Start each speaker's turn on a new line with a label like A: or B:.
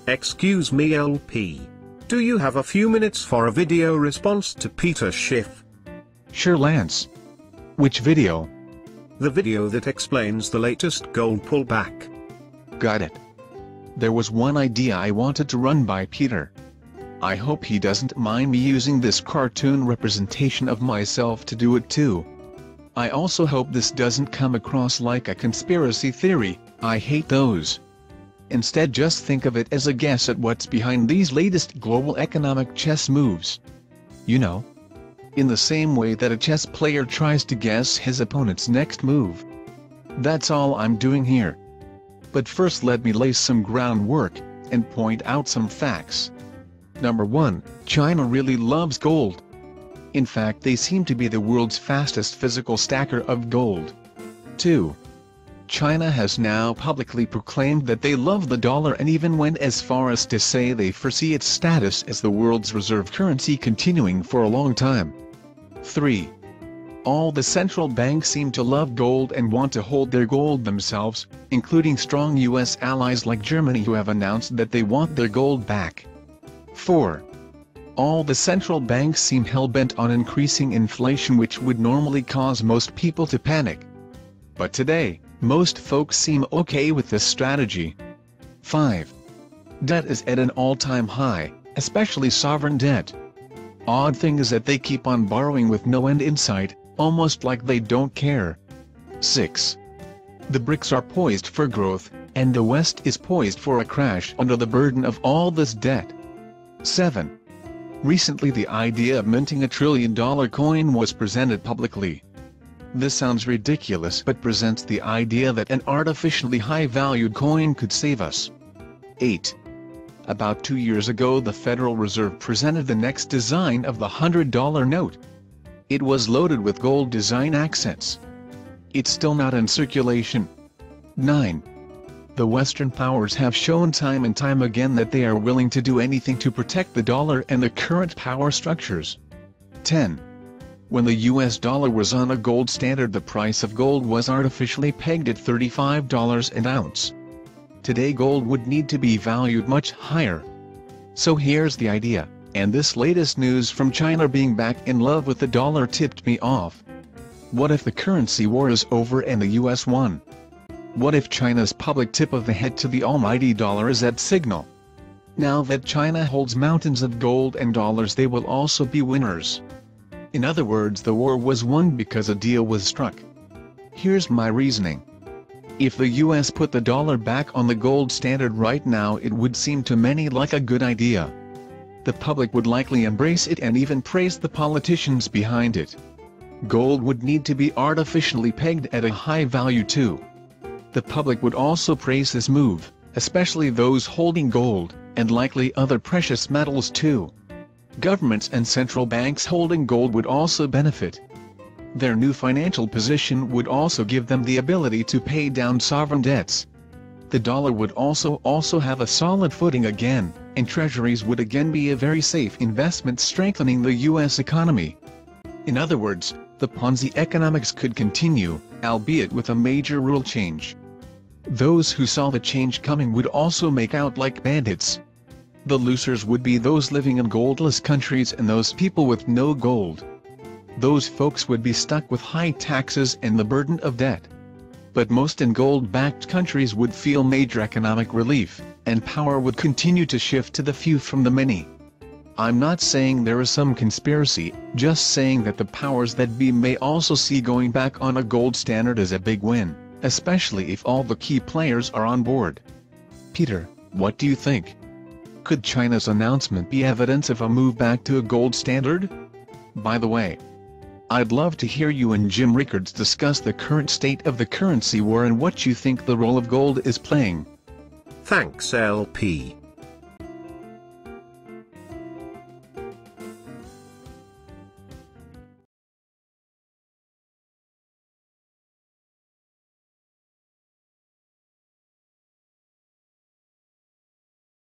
A: Excuse me LP. Do you have a few minutes for a video response to Peter Schiff?
B: Sure, Lance. Which video?
A: The video that explains the latest gold pullback.
B: Got it. There was one idea I wanted to run by Peter. I hope he doesn't mind me using this cartoon representation of myself to do it too. I also hope this doesn't come across like a conspiracy theory. I hate those. Instead, just think of it as a guess at what's behind these latest global economic chess moves. You know, in the same way that a chess player tries to guess his opponent's next move. That's all I'm doing here. But first, let me lay some groundwork and point out some facts. Number 1, China really loves gold. In fact, they seem to be the world's fastest physical stacker of gold. 2. China has now publicly proclaimed that they love the dollar and even went as far as to say they foresee its status as the world's reserve currency continuing for a long time. 3. All the central banks seem to love gold and want to hold their gold themselves, including strong US allies like Germany who have announced that they want their gold back. 4. All the central banks seem hell-bent on increasing inflation, which would normally cause most people to panic. But today, most folks seem okay with this strategy. 5. Debt is at an all-time high, especially sovereign debt. Odd thing is that they keep on borrowing with no end in sight, almost like they don't care. 6. The BRICS are poised for growth, and the West is poised for a crash under the burden of all this debt. 7. Recently, the idea of minting $1 trillion coin was presented publicly. This sounds ridiculous but presents the idea that an artificially high-valued coin could save us. 8. About 2 years ago, the Federal Reserve presented the next design of the $100 note. It was loaded with gold design accents. It's still not in circulation. 9. The Western powers have shown time and time again that they are willing to do anything to protect the dollar and the current power structures. 10. When the US dollar was on a gold standard, the price of gold was artificially pegged at $35 an ounce. Today gold would need to be valued much higher. So here's the idea, and this latest news from China being back in love with the dollar tipped me off. What if the currency war is over and the US won? What if China's public tip of the head to the almighty dollar is that signal? Now that China holds mountains of gold and dollars, they will also be winners. In other words, the war was won because a deal was struck. Here's my reasoning. If the US put the dollar back on the gold standard right now, it would seem to many like a good idea. The public would likely embrace it and even praise the politicians behind it. Gold would need to be artificially pegged at a high value too. The public would also praise this move, especially those holding gold, and likely other precious metals too. Governments and central banks holding gold would also benefit. Their new financial position would also give them the ability to pay down sovereign debts. The dollar would also have a solid footing again, and treasuries would again be a very safe investment, strengthening the US economy. In other words, the Ponzi economics could continue, albeit with a major rule change. Those who saw the change coming would also make out like bandits. The losers would be those living in goldless countries and those people with no gold. Those folks would be stuck with high taxes and the burden of debt. But most in gold-backed countries would feel major economic relief, and power would continue to shift to the few from the many. I'm not saying there is some conspiracy, just saying that the powers that be may also see going back on a gold standard as a big win, especially if all the key players are on board. Peter, what do you think? Could China's announcement be evidence of a move back to a gold standard? By the way, I'd love to hear you and Jim Rickards discuss the current state of the currency war and what you think the role of gold is playing.
A: Thanks LP.